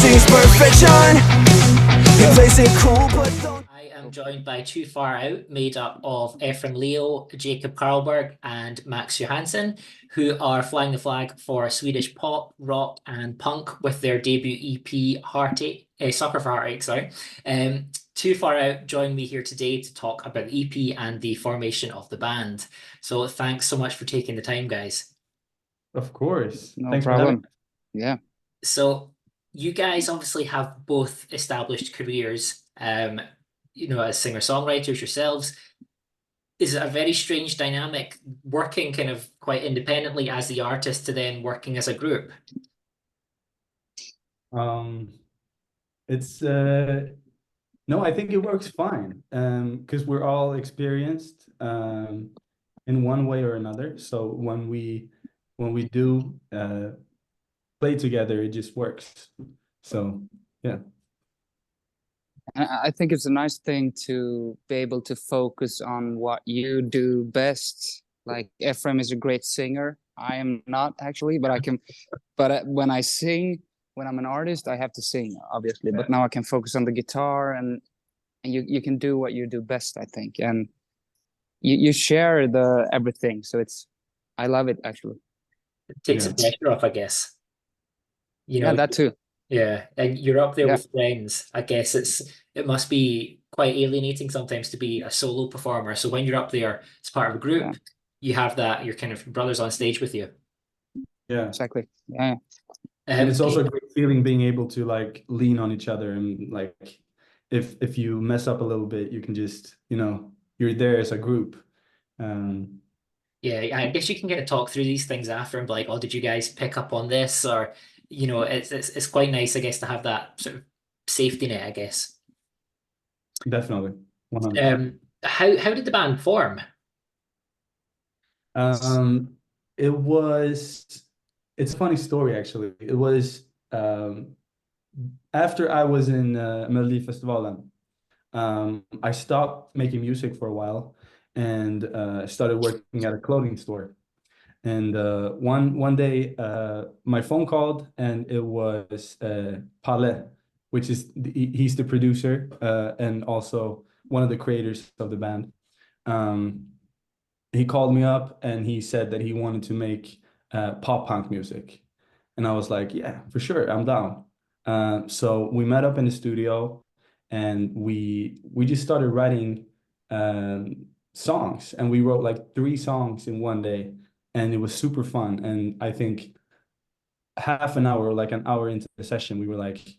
seems perfection. He plays it cool, but don't. I am joined by Too Far Out, made up of Efraim Leo, Jakob Karlberg, and Max Johnasen, who are flying the flag for Swedish pop, rock, and punk with their debut EP, Heartache, Soccer for Heartache, sorry. Too Far Out joined me here today to talk about the EP and the formation of the band. So thanks so much for taking the time, guys. Of course. No Thanks for having problem. Yeah. So you guys obviously have both established careers, as singer-songwriters yourselves. Is it a very strange dynamic working kind of quite independently as the artist to then working as a group? It's no, I think it works fine. Because we're all experienced in one way or another. So when we do play together, it just works. So yeah. I think it's a nice thing to be able to focus on what you do best. Like Efraim is a great singer. I am not actually, but I can. But when I sing, when I'm an artist, I have to sing, obviously. But now I can focus on the guitar, and you can do what you do best, I think. And you share the everything, so I love it actually. It takes the pressure off, I guess. Yeah, that too. Yeah, and you're up there with friends. I guess it must be quite alienating sometimes to be a solo performer. So when you're up there as part of a group, you have that, your kind of brothers on stage with you. Yeah, exactly. Yeah. And it's also a great feeling being able to like lean on each other, and like if you mess up a little bit, you can just, you're there as a group. Yeah, I guess you can get to talk through these things after and be like, oh, did you guys pick up on this? Or, it's quite nice, I guess, to have that sort of safety net, I guess. Definitely. 100%. How did the band form? It's a funny story, actually. It was after I was in Melodifestivalen, I stopped making music for a while and started working at a clothing store. And one day, my phone called, and it was Palle, which is he's the producer and also one of the creators of the band. He called me up and he said that he wanted to make pop punk music, and I was like, yeah, for sure, I'm down. So we met up in the studio, and we just started writing songs, and we wrote like 3 songs in one day. And it was super fun. And I think half an hour, like an hour into the session, we were like,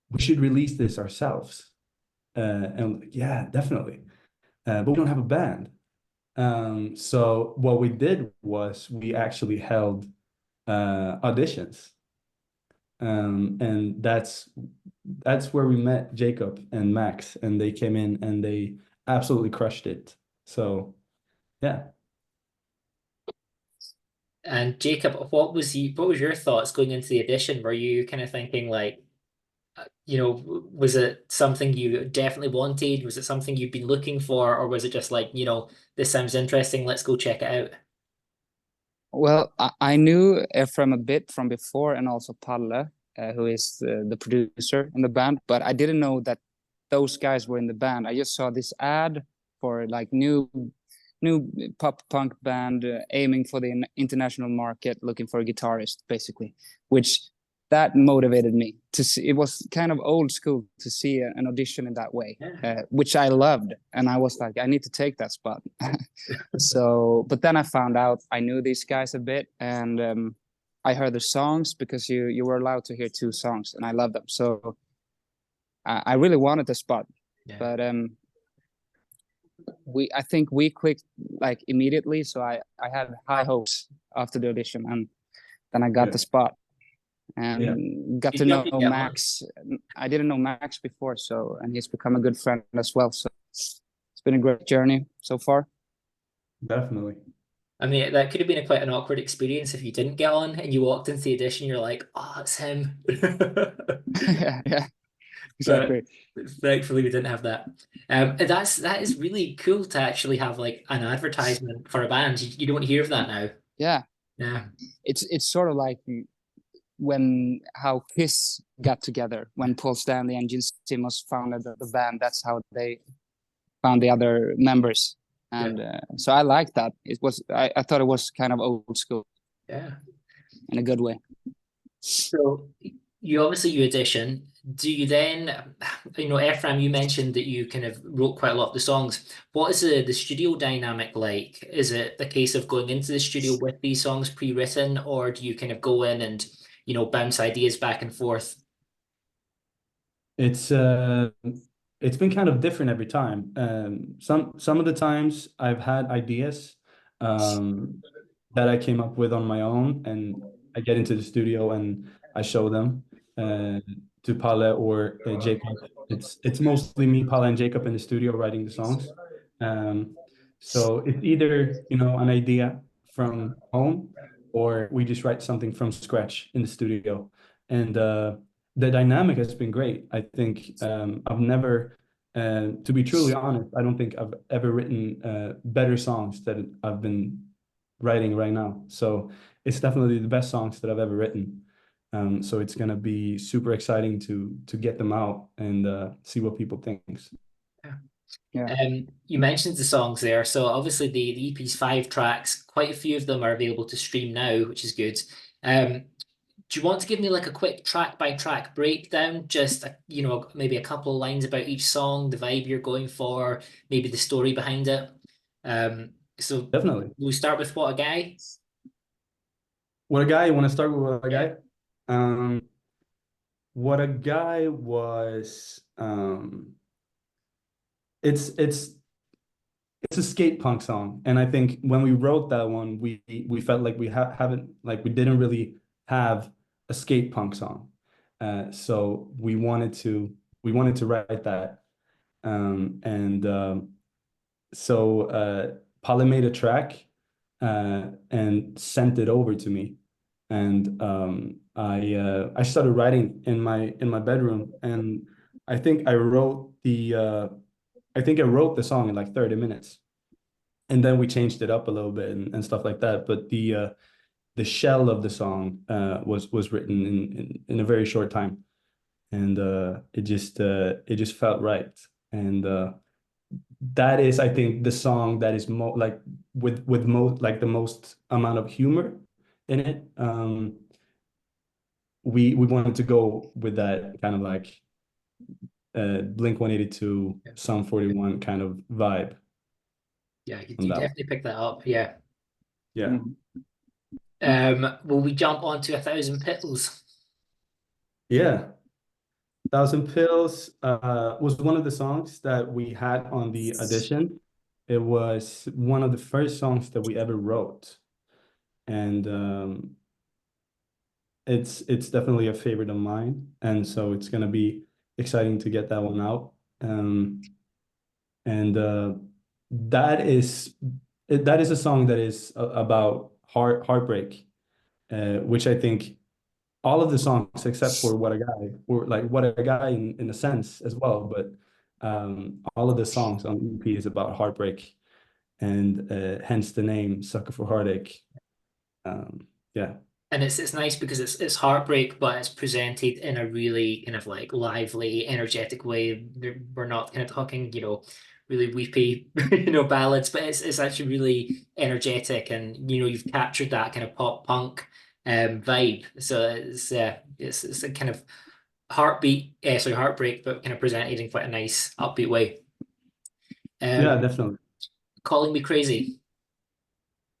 we should release this ourselves. And yeah, definitely. But we don't have a band. So what we did was we actually held auditions. And that's where we met Jakob and Max, and they came in and they absolutely crushed it. So yeah. And Jakob, what was your thoughts going into the audition? Were you kind of thinking like, was it something you definitely wanted? Was it something you've been looking for, or was it just like, this sounds interesting, let's go check it out? Well, I knew Efraim a bit from before, and also Palle, who is the producer in the band, but I didn't know that those guys were in the band. I just saw this ad for like new pop punk band aiming for the international market, looking for a guitarist, basically, which that motivated me to see. It was kind of old school to see an audition in that way, which I loved, and I was like, I need to take that spot. So, but then I found out I knew these guys a bit, and I heard the songs, because you were allowed to hear 2 songs, and I loved them. So I really wanted the spot, but I think we clicked like immediately, so I had high hopes after the audition, and then I got the spot and got to know Max. I didn't know Max before, and he's become a good friend as well. So it's been a great journey so far. Definitely. I mean, that could have been quite an awkward experience if you didn't get on and you walked into the audition, you're like, oh, it's him. yeah. Exactly. But thankfully, we didn't have that. That is really cool to actually have like an advertisement for a band. You don't hear of that now. Yeah. Yeah. It's sort of like when how Kiss got together, when Paul Stanley and Gene Simmons founded the band. That's how they found the other members. And so I like that. I thought it was kind of old school. Yeah. In a good way. So you audition. Do you then, Ephraim, you mentioned that you kind of wrote quite a lot of the songs. What is the studio dynamic like? Is it the case of going into the studio with these songs pre-written, or do you kind of go in and, bounce ideas back and forth? It's been kind of different every time. Some of the times I've had ideas that I came up with on my own, and I get into the studio and I show them to Palle or Jacob. It's mostly me, Palle, and Jacob in the studio writing the songs. So it's either an idea from home, or we just write something from scratch in the studio, and the dynamic has been great. I think I've never, to be truly honest, I don't think I've ever written better songs that I've been writing right now. So it's definitely the best songs that I've ever written. So it's gonna be super exciting to get them out and see what people think. Yeah. You mentioned the songs there. So obviously the EP's 5 tracks, quite a few of them are available to stream now, which is good. Do you want to give me like a quick track by track breakdown? Just, maybe a couple of lines about each song, the vibe you're going for, maybe the story behind it. So Definitely. we start with What a Guy. What a Guy, you want to start with What a Guy? What a Guy was it's a skate punk song, and I think when we wrote that one, we felt like we didn't really have a skate punk song, so we wanted to write that, so Palle made a track and sent it over to me, and I started writing in my bedroom, and I think I wrote the song in like 30 minutes, and then we changed it up a little bit and stuff like that. But the shell of the song was written in a very short time, and it just felt right. And that is, I think, the song that is with most like the most amount of humor in it. We wanted to go with that kind of like Blink-182, Sum 41 kind of vibe. Yeah, you on that one. definitely picked that up. Yeah. Yeah. Will we jump on to 1,000 Pills? Yeah. 1,000 Pills was one of the songs that we had on the audition. It was one of the first songs that we ever wrote. And it's definitely a favorite of mine. And so it's gonna be exciting to get that one out. And that is a song that is about heartbreak, which I think all of the songs except for What a Guy, or like What a Guy in a sense as well, but all of the songs on the EP is about heartbreak, and hence the name Sucker for Heartache. Yeah. And it's nice because it's heartbreak, but it's presented in a really kind of like lively, energetic way. We're not kind of talking, really weepy, ballads, but it's actually really energetic, and you've captured that kind of pop punk vibe. So it's a kind of heartbreak, but kind of presented in quite a nice upbeat way. Yeah, definitely. Calling Me Crazy.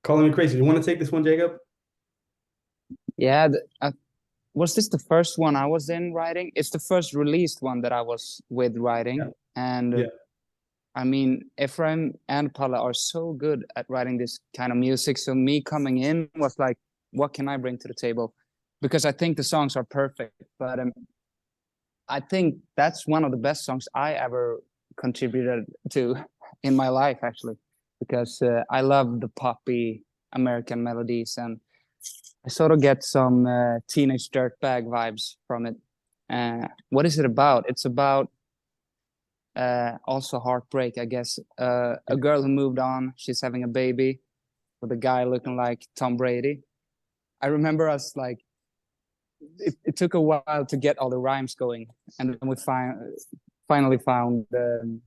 Calling Me Crazy. You want to take this one, Jacob? Yeah, was this the first one I was in writing? It's the first released one that I was with writing. Yeah. And Yeah. I mean, Efraim and Palle are so good at writing this kind of music. So me coming in was like, what can I bring to the table? Because I think the songs are perfect. But I think that's one of the best songs I ever contributed to in my life, actually, because I love the poppy American melodies, and I sort of get some teenage dirtbag vibes from it. What is it about? It's about also heartbreak, I guess. A girl who moved on, she's having a baby with a guy looking like Tom Brady. I remember us like it took a while to get all the rhymes going, and then we finally found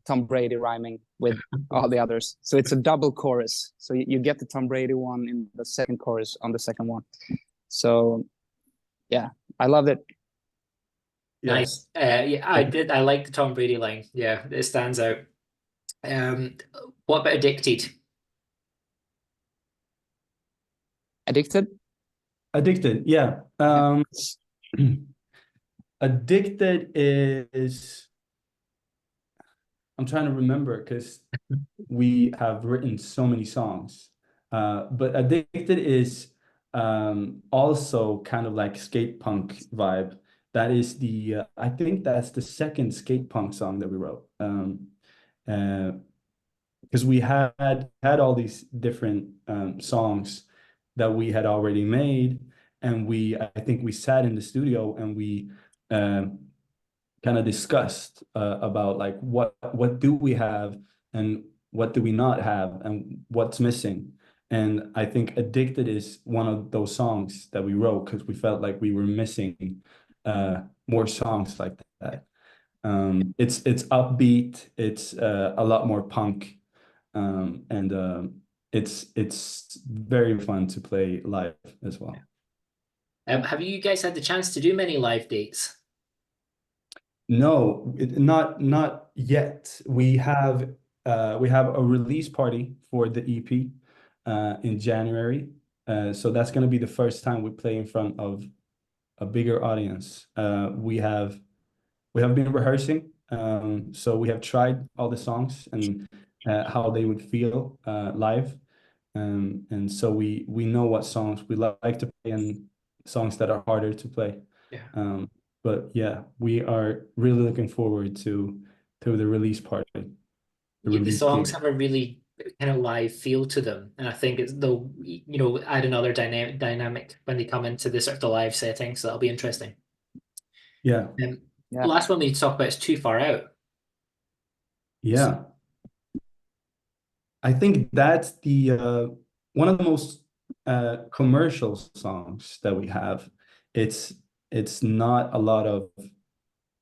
Tom Brady rhyming with all the others. So it's a double chorus. So you get the Tom Brady one in the second chorus on the second one. So yeah, I loved it. Nice. Yeah, I like the Tom Brady line. Yeah, it stands out. What about Addicted? Addicted? Addicted, yeah. Addicted is, I'm trying to remember because we have written so many songs. But Addicted is also kind of like skate punk vibe. That is I think that's the second skate punk song that we wrote. Because we had all these different songs that we had already made, and I think we sat in the studio and we kind of discussed about like what do we have and what do we not have and what's missing. And I think Addicted is one of those songs that we wrote because we felt like we were missing more songs like that. It's upbeat, it's a lot more punk, and it's very fun to play live as well. Have you guys had the chance to do many live dates? No, not yet. We have a release party for the EP in January. So that's going to be the first time we play in front of a bigger audience. We have been rehearsing. So we have tried all the songs and how they would feel live. And so we know what songs we like to play and songs that are harder to play. Yeah. But yeah, we are really looking forward to the release party. The songs gig. have a really kind of live feel to them, and I think they'll add another dynamic when they come into this sort of the live setting. So that'll be interesting. Yeah, The Yeah. last one we need to talk about is Too Far Out. yeah. I think that's the one of the most commercial songs that we have. It's not a lot of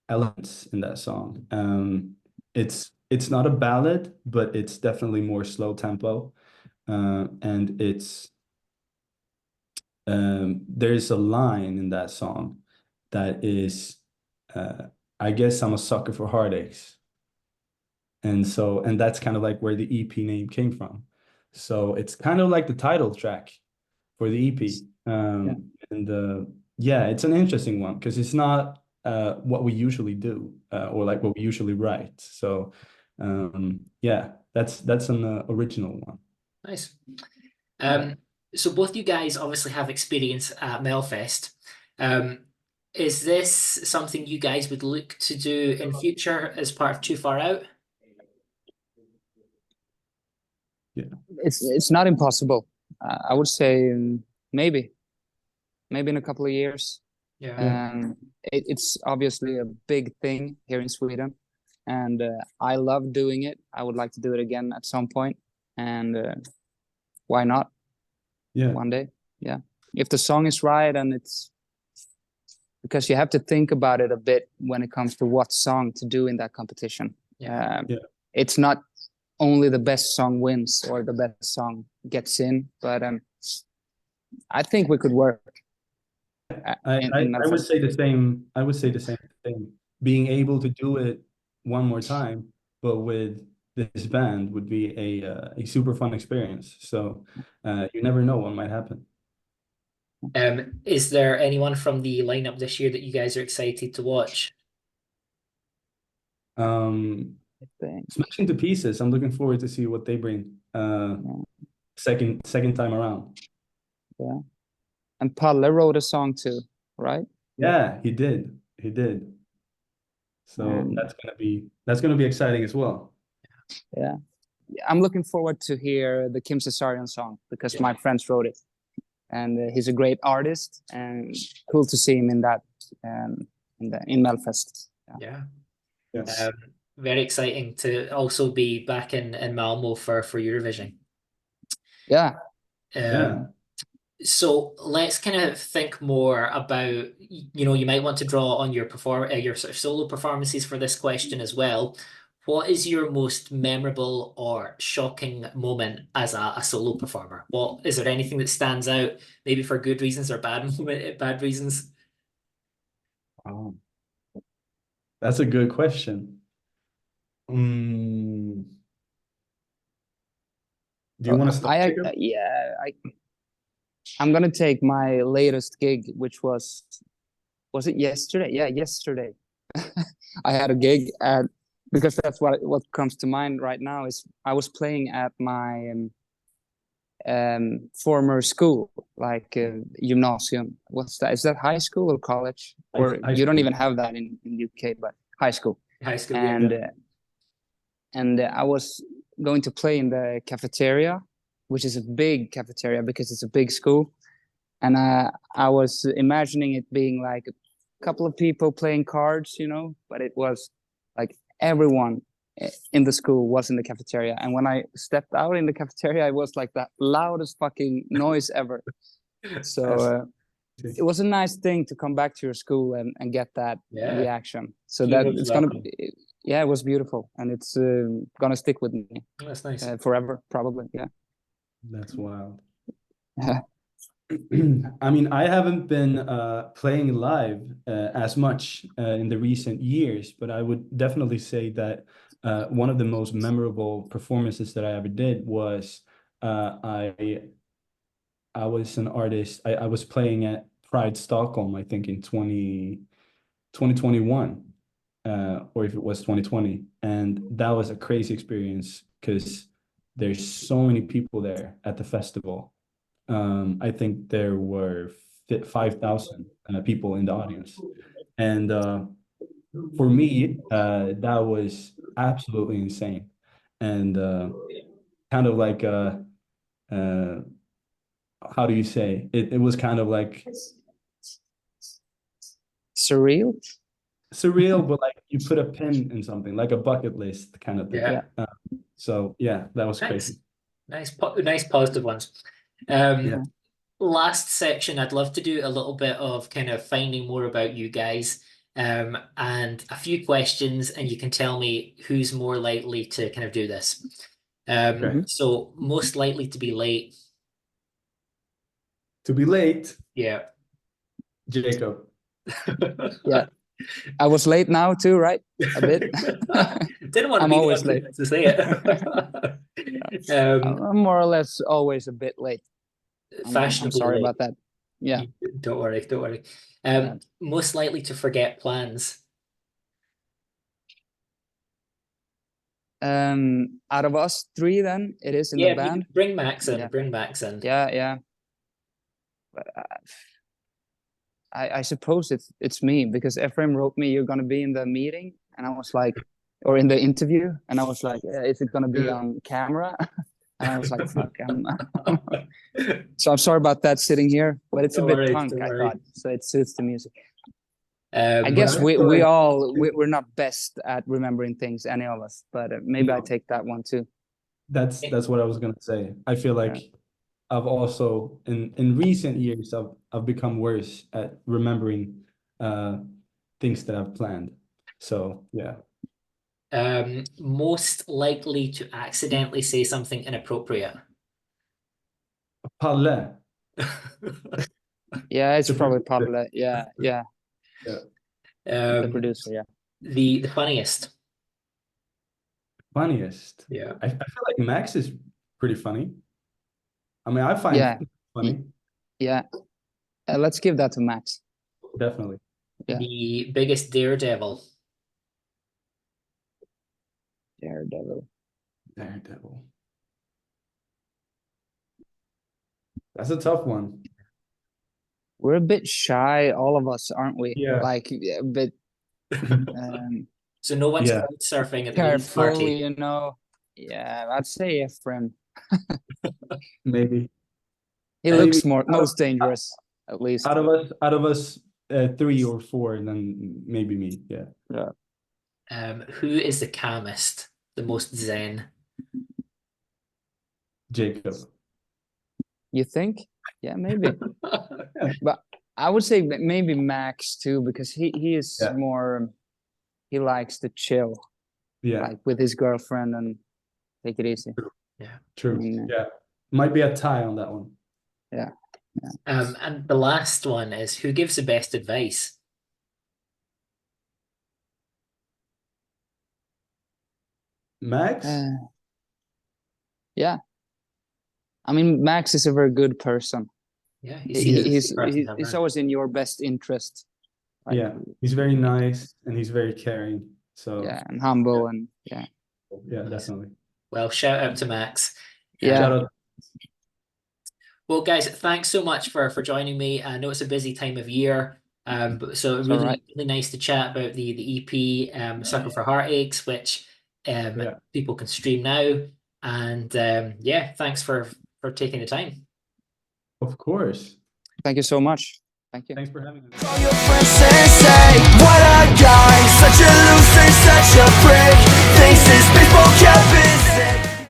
elements in that song. It's not a ballad, but it's definitely more slow tempo. And there's a line in that song that is, I guess I'm a sucker for heartaches. And that's kind of like where the EP name came from. So it's kind of like the title track for the EP. And yeah, it's an interesting one because it's not what we usually do or like what we usually write. So yeah, that's an original one. Nice. So both you guys obviously have experience at Melfest. Is this something you guys would look to do in future as part of Too Far Out? Yeah, It's not impossible. I would say maybe in a couple of years. Yeah. It's obviously a big thing here in Sweden, and I love doing it. I would like to do it again at some point, and why not? yeah, One day, yeah. If the song is right, and it's because you have to think about it a bit when it comes to what song to do in that competition. Yeah. Yeah. It's not only the best song wins or the best song gets in, but I think we could work. I would say the same. I would say the same thing. Being able to do it one more time, but with this band would be a super fun experience. So you never know what might happen. Is there anyone from the lineup this year that you guys are excited to watch? Smashing to Pieces. I'm looking forward to see what they bring. Second time around. Yeah. And Palle wrote a song too, right? Yeah, he did. So that's gonna be exciting as well. Yeah. I'm looking forward to hear the Kim Cesarion song because my friends wrote it, and he's a great artist, and cool to see him in that in Melfest. Yeah. Yes. Very exciting to also be back in Malmo for Eurovision. Yeah. Yeah. So let's kind of think more about, you might want to draw on your your sort of solo performances for this question as well. What is your most memorable or shocking moment as a solo performer? What is there anything that stands out, maybe for good reasons or bad reasons? Oh, that's a good question. Mm, do you want to start, Jacob? I'm gonna take my latest gig, which was it yesterday? Yeah, yesterday. I had a gig at, because that's what comes to mind right now, is I was playing at my former school, like Johnasen. What's that? Is that high school or college? Or High you don't school. even have that in UK, but high school. High school, And yeah. I was going to play in the cafeteria, which is a big cafeteria because it's a big school. And I was imagining it being like a couple of people playing cards, but it was like everyone in the school was in the cafeteria. And when I stepped out in the cafeteria, it was like the loudest fucking noise ever. So it was a nice thing to come back to your school and get that Yeah. reaction. So that Heroes it's welcome. yeah, it was beautiful, and it's gonna stick with me That's nice. forever, probably. Yeah. That's wild. I mean, I haven't been playing live as much in the recent years, but I would definitely say that one of the most memorable performances that I ever did was I was an artist. I was playing at Pride Stockholm, I think in 2021, or if it was 2020. And that was a crazy experience because there's so many people there at the festival. I think there were 5,000 people in the audience. And for me, that was absolutely insane. And kind of like, how do you say? It was kind of like Surreal. surreal, but like you put a pin in something, like a bucket list kind of thing. Yeah. So yeah, that was Nice. crazy. Nice positive ones. Yeah. Last section, I'd love to do a little bit of kind of finding more about you guys, and a few questions, and you can tell me who's more likely to kind of do this. Okay. So most likely to be late. To be late, Yeah. Jacob. Yeah. I was late now too, right? A bit. Didn't want to I'm be the always one late. to say it. I'm more or less always a bit late. I'm Fashionably sorry late. about that. Yeah. Don't worry, don't worry. Yeah. Most likely to forget plans. Out of us three, then it is in the Yeah, band. bring Max in. Yeah. Bring Max in. Yeah. But I suppose it's me, because Efraim wrote me, "You're gonna be in the meeting," and I was like, or in the interview, and I was like, "Is it gonna be on camera?" And I was like, "Fuck." So I'm sorry about that sitting here, but it's a Don't bit worry, punk, don't I worry. thought, so it suits the music. I But guess I feel like- we're not best at remembering things, any of us, but maybe I take that one too. That's what I was gonna say. I feel like I've also in recent years I've become worse at remembering things that I've planned. So yeah. most likely to accidentally say something inappropriate. Palle. Yeah, it's The probably producer. Pablo. Yeah. Yeah. The Um, producer. Yeah. the funniest. Funniest. Yeah. I feel like Max is pretty funny. I mean, I find Yeah. funny, Yeah. Let's give that to Max. definitely. Yeah. The biggest daredevil. Daredevil. Daredevil. That's a tough one. We're a bit shy, all of us, aren't we? Yeah. Like a bit So no one's Yeah. crowd surfing at the release careful, party. Yeah, I'd say Efraim. Maybe. He Maybe looks most dangerous, at least. out of us 3 or 4, then maybe me. Yeah. Yeah. Who is the calmest, the most zen? Jacob. You think? Yeah, maybe. But I would say maybe Max too, because he is Yeah. more, he likes to chill, Yeah, like with his girlfriend and take it easy. true. Mm. Yeah, might be a tie on that one. Yeah. And the last one is, who gives the best advice? Max? Yeah. I mean, Max is a very good person. Yeah, He's always in your best interest. Like, Yeah, he's very nice and he's very caring. So yeah, and humble and yeah. yeah, definitely. Well, shout out to Max. Yeah. Shout out. Well, guys, thanks so much for joining me. I know it's a busy time of year, so It's really, all right. really nice to chat about the EP, Circle for Heartaches, which Yeah. people can stream now. And yeah, thanks for taking the time. Of course. Thank you so much. Thank you. Thanks for having me. Call your friends and say what